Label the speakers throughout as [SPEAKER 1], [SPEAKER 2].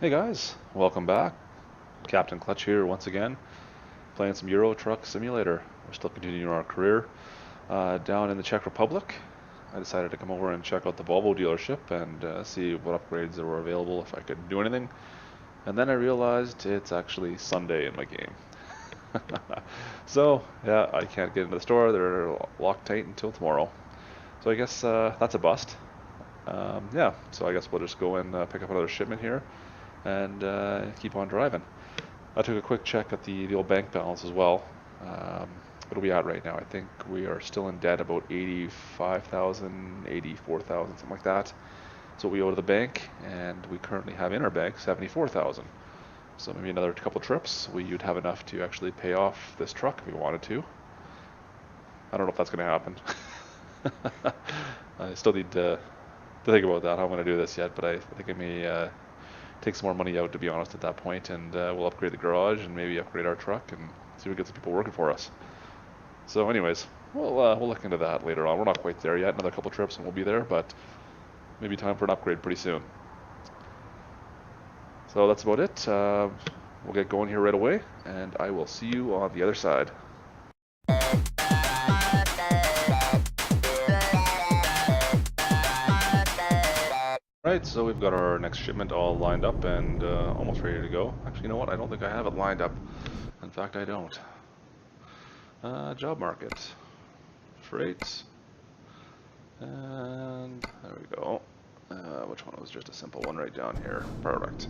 [SPEAKER 1] Hey guys, welcome back. Captain Clutch here once again, playing some Euro Truck Simulator. We're still continuing our career down in the Czech Republic. I decided to come over and check out the Volvo dealership and see what upgrades there were available, if I could do anything. And then I realized it's actually Sunday in my game. So, yeah, I can't get into the store. They're locked tight until tomorrow. So I guess that's a bust. Yeah, so I guess we'll just go and pick up another shipment here and keep on driving. I took a quick check at the old bank balance as well. What are we at right now? I think we are still in debt about 85,000, 84,000, something like that. So we owe to the bank, and we currently have in our bank 74,000. So maybe another couple trips, we'd have enough to actually pay off this truck if we wanted to. I don't know if that's going to happen. I still need to think about that, how I'm going to do this yet, but I think I may take some more money out, to be honest, at that point, and we'll upgrade the garage and maybe upgrade our truck and see if we get some people working for us. So anyways, we'll look into that later on. We're not quite there yet. Another couple trips and we'll be there, but maybe time for an upgrade pretty soon. So that's about it. We'll get going here right away, and I will see you on the other side. Right, so we've got our next shipment all lined up and almost ready to go. Actually, you know what? I don't think I have it lined up. In fact, I don't. Job market. Freight. And there we go. Which one was just a simple one right down here? Product.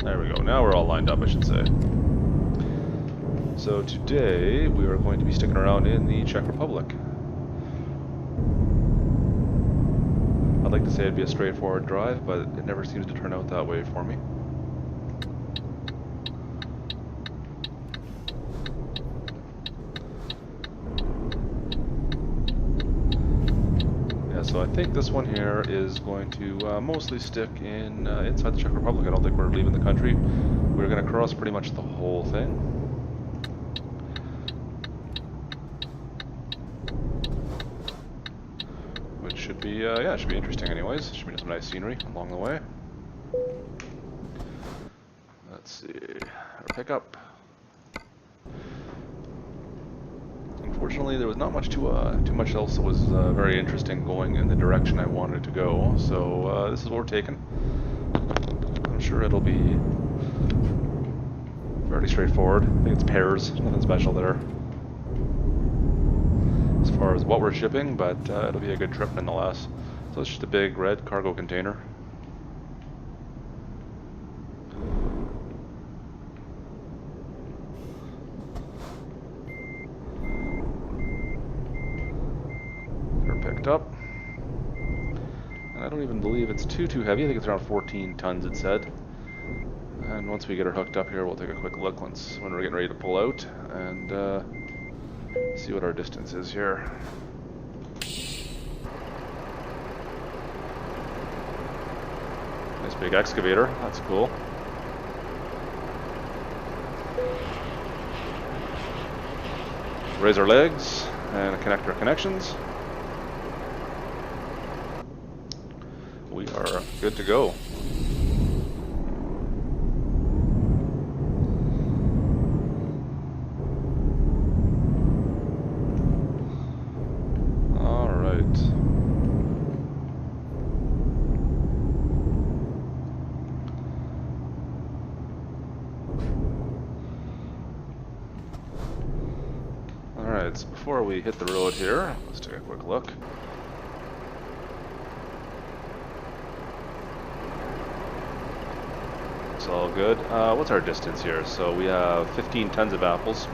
[SPEAKER 1] There we go. Now we're all lined up, I should say. So today we are going to be sticking around in the Czech Republic. I'd like to say it'd be a straightforward drive, but it never seems to turn out that way for me. Yeah, so I think this one here is going to mostly stick in inside the Czech Republic. I don't think we're leaving the country. We're going to cross pretty much the whole thing. Should be, yeah, it should be interesting anyways. Should be some nice scenery along the way. Let's see, our pickup. Unfortunately, there was not much too much else that was very interesting going in the direction I wanted to go. So this is what we're taking. I'm sure it'll be fairly straightforward. I think it's pairs, nothing special there as far as what we're shipping, but it'll be a good trip nonetheless. So it's just a big red cargo container. They're picked up. And I don't even believe it's too heavy. I think it's around 14 tons, it said. And once we get her hooked up here, we'll take a quick look when we're getting ready to pull out and see what our distance is here. Nice big excavator, that's cool. Raise our legs and connect our connections. We are good to go. Alright, so before we hit the road here, let's take a quick look. It's all good. What's our distance here? So we have 15 tons of apples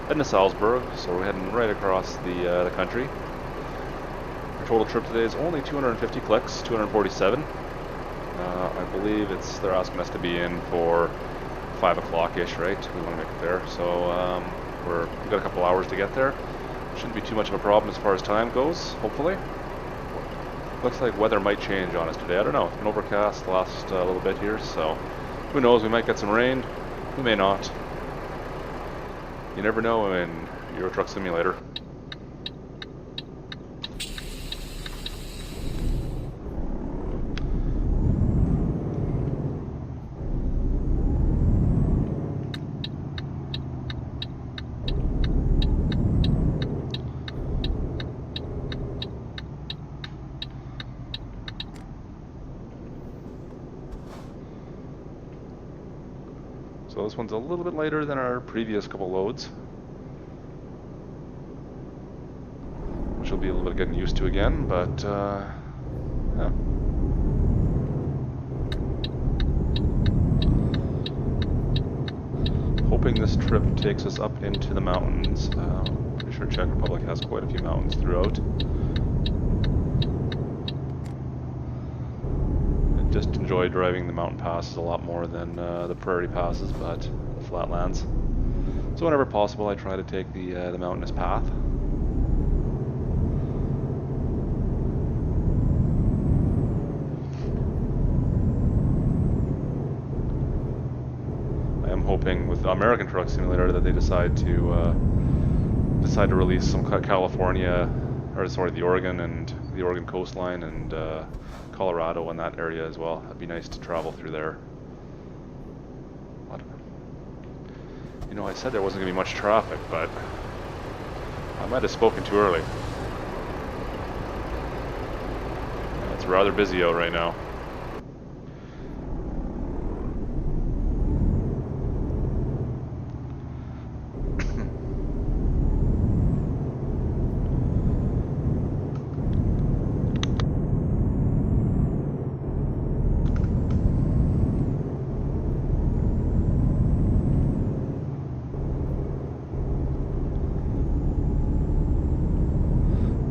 [SPEAKER 1] heading to Salzburg, so we're heading right across the country. Our total trip today is only 250 clicks, 247. I believe they're asking us to be in for 5 o'clock-ish, right? We want to make it there, so we've got a couple hours to get there. Shouldn't be too much of a problem as far as time goes, hopefully. Looks like weather might change on us today. I don't know. It's been overcast the last little bit here, so who knows? We might get some rain. We may not. You never know in Euro Truck Simulator. this one's a little bit lighter than our previous couple loads, which will be a little bit getting used to again, but yeah. Hoping this trip takes us up into the mountains. Pretty sure Czech Republic has quite a few mountains throughout. I just enjoy driving the mountain passes a lot more than the prairie passes, but the flatlands. So whenever possible, I try to take the mountainous path. I am hoping with the American Truck Simulator that they decide to release some California, or sorry, the Oregon coastline and Colorado in that area as well. That'd be nice to travel through there. What? You know, I said there wasn't going to be much traffic, but I might have spoken too early. It's rather busy out right now.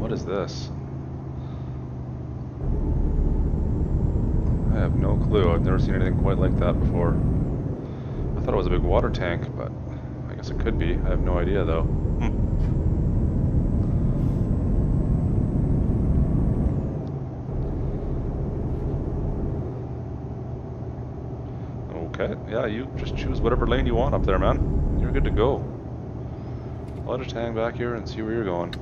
[SPEAKER 1] What is this? I have no clue. I've never seen anything quite like that before. I thought it was a big water tank, but I guess it could be. I have no idea though. Okay, yeah, you just choose whatever lane you want up there, man. You're good to go. I'll just hang back here and see where you're going.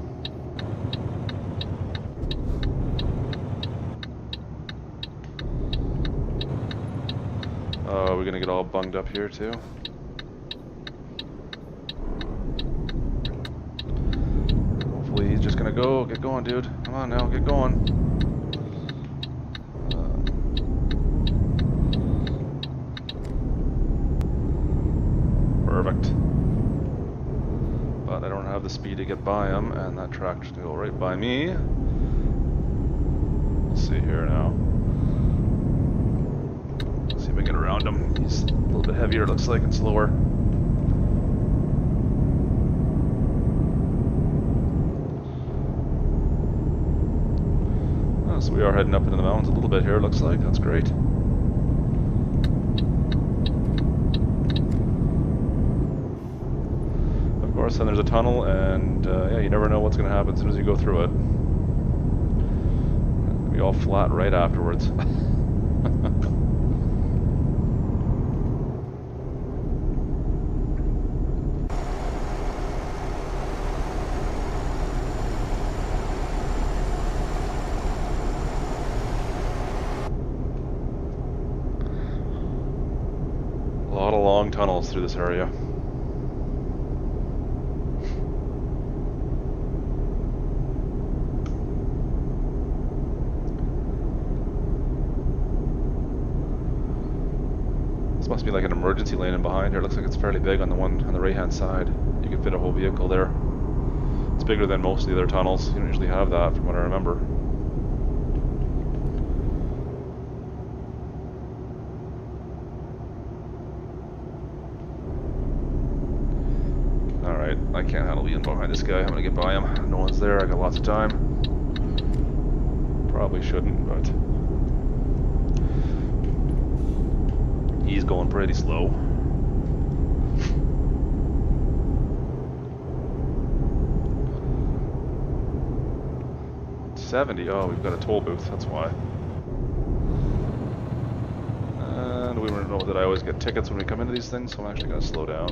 [SPEAKER 1] Are we gonna get all bunged up here too? Hopefully he's just gonna get going, dude. Come on now, get going. Perfect. But I don't have the speed to get by him, and that tractor's gonna go right by me. Let's see here now. See if I can get around him. He's a little bit heavier, it looks like, and slower. Oh, so we are heading up into the mountains a little bit here, it looks like. That's great. Of course, then there's a tunnel, and yeah, you never know what's going to happen as soon as you go through it. It'll be all flat right afterwards. A lot of long tunnels through this area. This must be like an emergency lane in behind here. It looks like it's fairly big on the one on the right hand side. You can fit a whole vehicle there. It's bigger than most of the other tunnels. You don't usually have that from what I remember. Alright, I can't handle being behind this guy. I'm gonna get by him. No one's there. I got lots of time. Probably shouldn't, but he's going pretty slow. $70. Oh, we've got a toll booth. That's why. And we want to know that I always get tickets when we come into these things, so I'm actually going to slow down.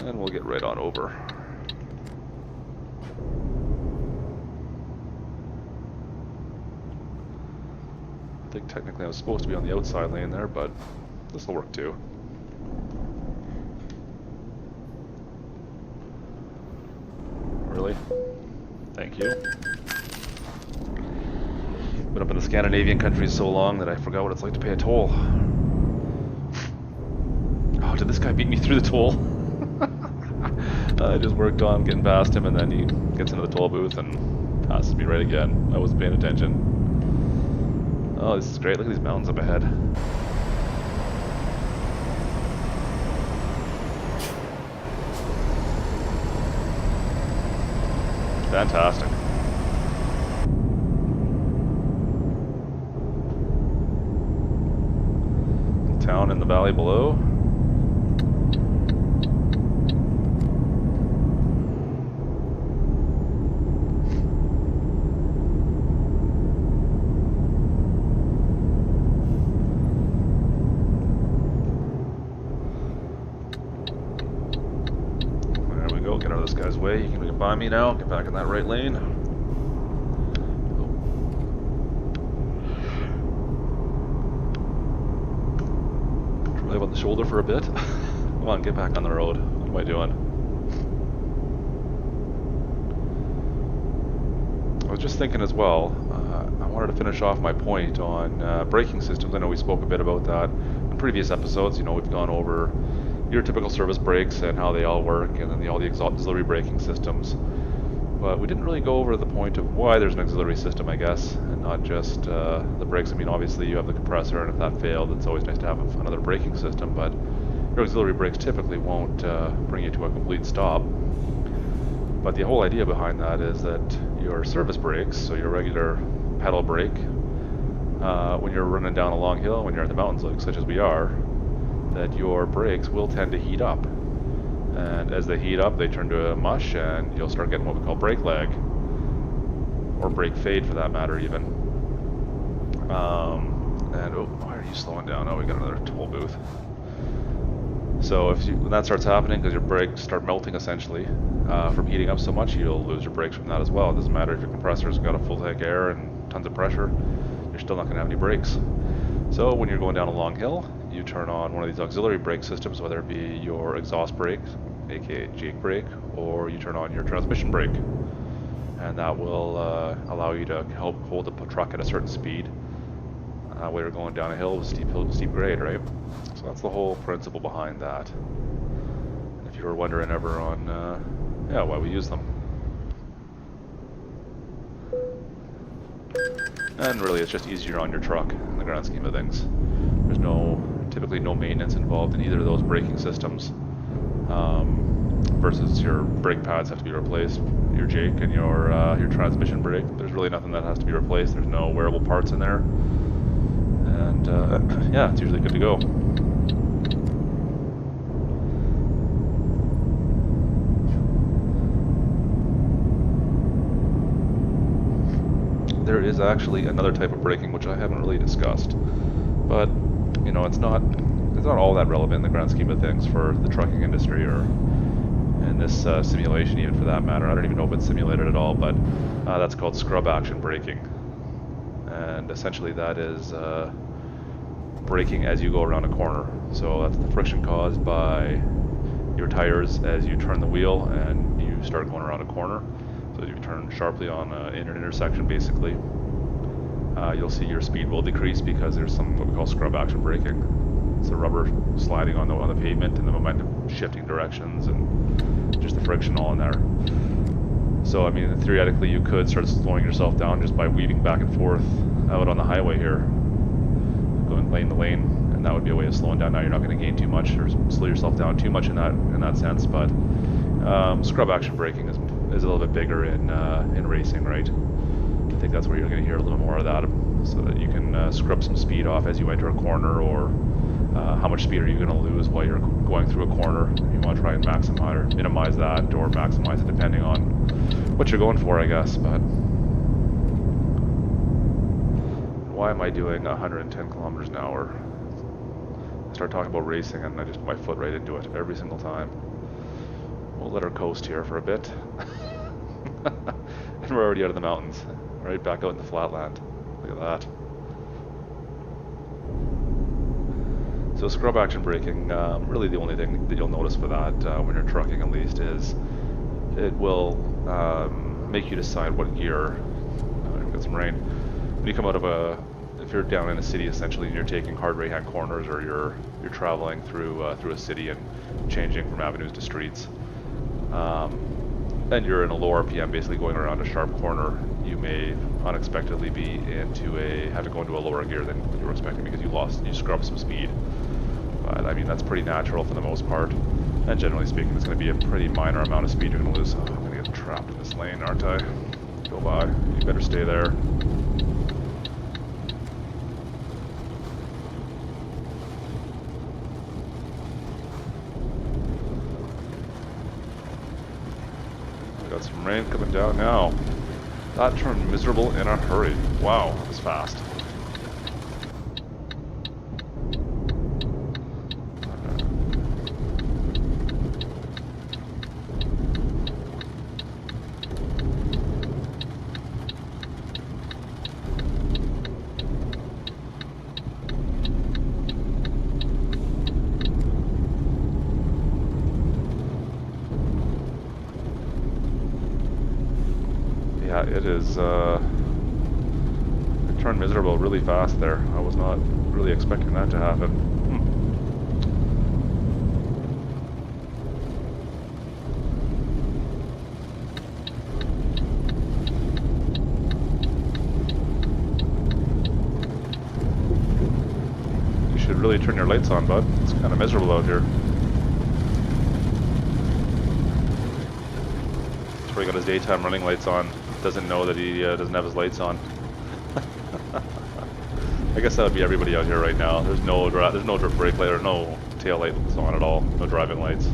[SPEAKER 1] And we'll get right on over. I think technically I was supposed to be on the outside lane there, but this will work too. Really? Thank you. Been up in the Scandinavian countries so long that I forgot what it's like to pay a toll. Oh, did this guy beat me through the toll? I just worked on getting past him, and then he gets into the toll booth and passes me right again. I wasn't paying attention. Oh, this is great. Look at these mountains up ahead. Fantastic. Town in the valley below. There we go, get out of this guy's way. He can get by me now, get back in that right lane. Drive on the shoulder for a bit. Come on, get back on the road. What am I doing? I was just thinking as well, I wanted to finish off my point on braking systems. I know we spoke a bit about that in previous episodes. You know, we've gone over your typical service brakes and how they all work, and then all the auxiliary braking systems. But we didn't really go over the point of why there's an auxiliary system, I guess, and not just the brakes. I mean, obviously you have the compressor, and if that failed, it's always nice to have another braking system, but your auxiliary brakes typically won't bring you to a complete stop. But the whole idea behind that is that your service brakes, so your regular pedal brake, when you're running down a long hill, when you're in the mountains, like such as we are, that your brakes will tend to heat up. And as they heat up, they turn to a mush, and you'll start getting what we call brake lag, or brake fade for that matter, even. And oh, why are you slowing down? Oh, we got another toll booth. So when that starts happening, because your brakes start melting essentially from heating up so much, you'll lose your brakes from that as well. It doesn't matter if your compressor's got a full tank of air and tons of pressure, you're still not going to have any brakes. So when you're going down a long hill, you turn on one of these auxiliary brake systems, whether it be your exhaust brake, aka Jake brake, or you turn on your transmission brake, and that will allow you to help hold the truck at a certain speed while you're going down a hill with steep grade, right? So that's the whole principle behind that. And if you were wondering ever on why we use them. And really, it's just easier on your truck in the grand scheme of things. There's typically no maintenance involved in either of those braking systems, versus your brake pads have to be replaced, your Jake and your transmission brake. There's really nothing that has to be replaced. There's no wearable parts in there, and yeah, it's usually good to go. There is actually another type of braking which I haven't really discussed, but you know, it's not all that relevant in the grand scheme of things for the trucking industry, or in this simulation even for that matter. I don't even know if it's simulated at all, but that's called scrub action braking, and essentially that is braking as you go around a corner. So that's the friction caused by your tires as you turn the wheel and you start going around a corner. So you turn sharply on in an intersection, basically, you'll see your speed will decrease because there's some what we call scrub action braking. It's the rubber sliding on the pavement and the momentum shifting directions and just the friction all in there. So I mean, theoretically, you could start slowing yourself down just by weaving back and forth out on the highway here, going lane to lane, and that would be a way of slowing down. Now you're not going to gain too much or slow yourself down too much in that sense, but scrub action braking is a little bit bigger in racing, right? I think that's where you're going to hear a little more of that, so that you can scrub some speed off as you enter a corner, or how much speed are you going to lose while you're going through a corner. You want to try and maximize or minimize that, or maximize it depending on what you're going for, I guess. But why am I doing 110 kilometers an hour? I start talking about racing and I just put my foot right into it every single time. We'll let her coast here for a bit. And we're already out of the mountains, right back out in the flatland. Look at that. So scrub action braking, really the only thing that you'll notice for that when you're trucking at least is it will make you decide what gear, get some rain, you come out of if you're down in a city essentially and you're taking hard right-hand corners, or you're traveling through a city and changing from avenues to streets, and you're in a low RPM, basically going around a sharp corner, you may unexpectedly be have to go into a lower gear than you were expecting because you scrubbed some speed. But I mean, that's pretty natural for the most part. And generally speaking, it's going to be a pretty minor amount of speed you're going to lose. Oh, I'm going to get trapped in this lane, aren't I? Go by. You better stay there. We got some rain coming down now. That turned miserable in a hurry. Wow, that was fast. Yeah, it is, it turned miserable really fast there. I was not really expecting that to happen. You should really turn your lights on, bud. It's kind of miserable out here. He got his daytime running lights on, doesn't know that he doesn't have his lights on. I guess that would be everybody out here right now. There's no brake light or no tail lights on at all, no driving lights.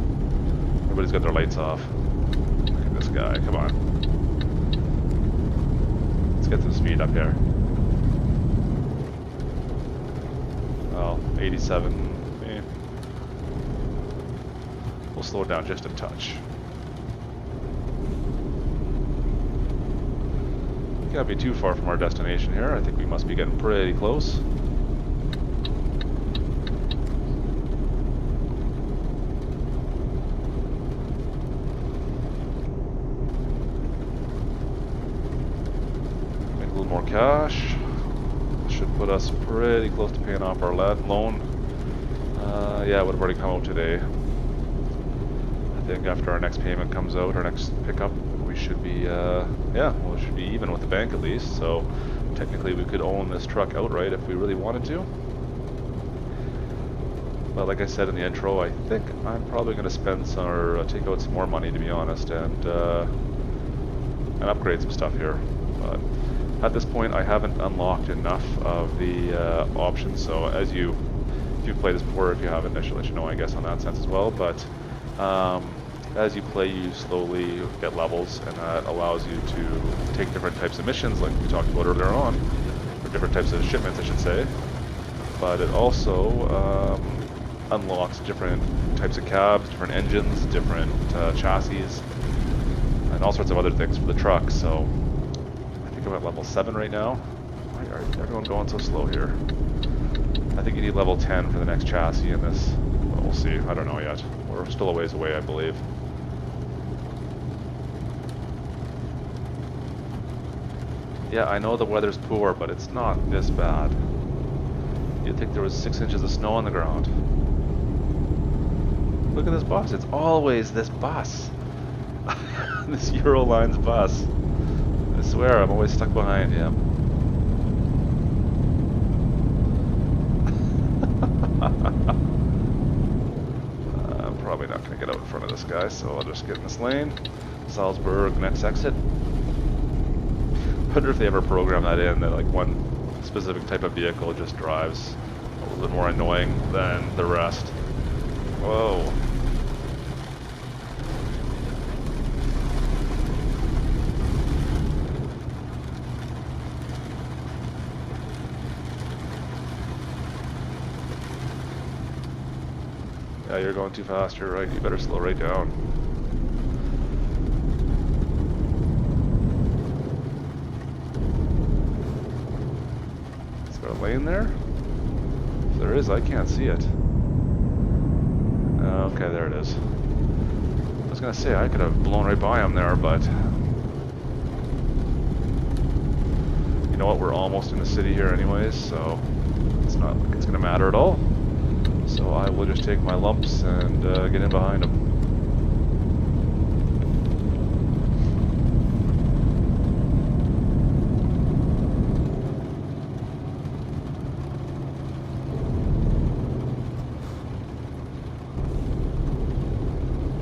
[SPEAKER 1] Everybody's got their lights off. Look at this guy, come on. Let's get some speed up here. Well, 87. We'll slow it down just a touch. Can't be too far from our destination here. I think we must be getting pretty close. Make a little more cash. Should put us pretty close to paying off our loan. Yeah, it would have already come out today. I think after our next payment comes out, our next pickup, we should be, we should be even with the bank at least, so technically we could own this truck outright if we really wanted to. But like I said in the intro, I think I'm probably going to spend some, or take out some more money, to be honest, and upgrade some stuff here. But at this point, I haven't unlocked enough of the options, so if you've played this before, if you haven't, I should let you know, I guess, on that sense as well, but as you play, you slowly get levels, and that allows you to take different types of missions, like we talked about earlier on, or different types of shipments, I should say. But it also unlocks different types of cabs, different engines, different chassis, and all sorts of other things for the truck. So I think I'm at level 7 right now. Why are everyone going so slow here? I think you need level 10 for the next chassis in this. Well, we'll see. I don't know yet. We're still a ways away, I believe. Yeah, I know the weather's poor, but it's not this bad. You'd think there was 6 inches of snow on the ground. Look at this bus. It's always this bus. This Eurolines bus. I swear, I'm always stuck behind him. I'm probably not going to get out in front of this guy, so I'll just get in this lane. Salzburg, next exit. I wonder if they ever program that in, that like one specific type of vehicle just drives a little bit more annoying than the rest. Whoa. Yeah, you're going too fast, you're right, you better slow right down. Is there a lane there? If there is, I can't see it. Okay, there it is. I was gonna say, I could have blown right by him there, but... You know what, we're almost in the city here anyways, so it's not like it's going to matter at all. So I will just take my lumps and get in behind them.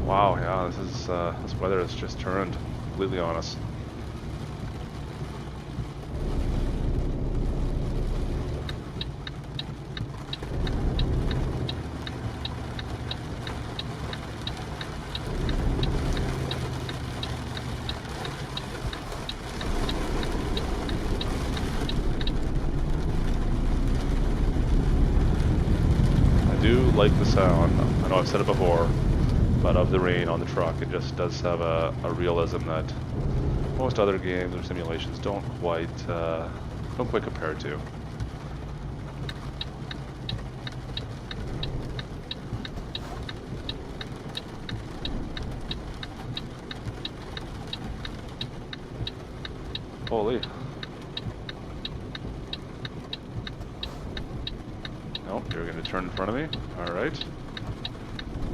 [SPEAKER 1] Wow, yeah, this weather has just turned completely on us. I do like the sound. I know I've said it before, but of the rain on the truck, it just does have a realism that most other games or simulations don't quite compare to. Holy. Nope, you're going to turn in front of me. Alright.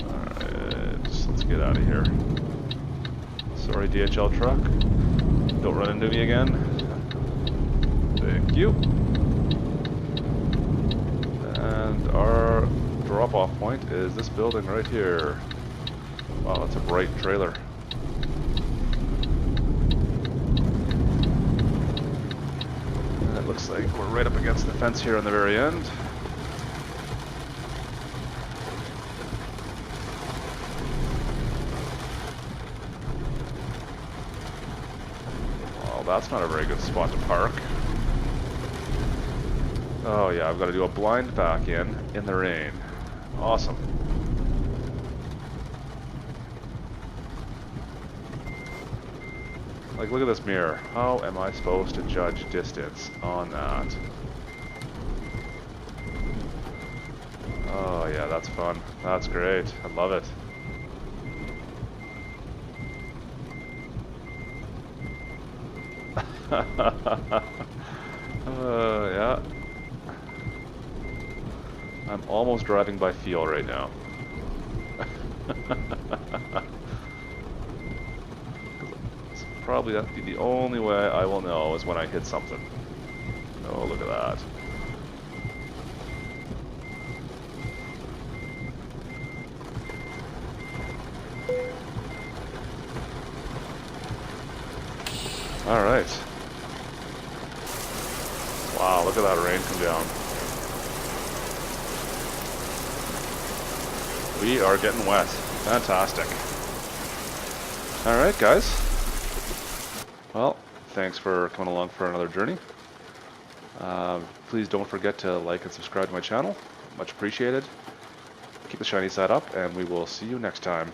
[SPEAKER 1] Alright, let's get out of here. Sorry, DHL truck. Don't run into me again. Thank you. And our drop-off point is this building right here. Wow, that's a bright trailer. And it looks like we're right up against the fence here on the very end. That's not a very good spot to park. Oh yeah, I've got to do a blind back in the rain. Awesome. Like, look at this mirror. How am I supposed to judge distance on that? Oh yeah, that's fun. That's great. I love it. Yeah. I'm almost driving by feel right now. Probably that'd be the only way I will know is when I hit something. Oh, look at that. All right. Wow, look at that rain come down. We are getting wet. Fantastic. All right, guys. Well, thanks for coming along for another journey. Please don't forget to like and subscribe to my channel. Much appreciated. Keep the shiny side up, and we will see you next time.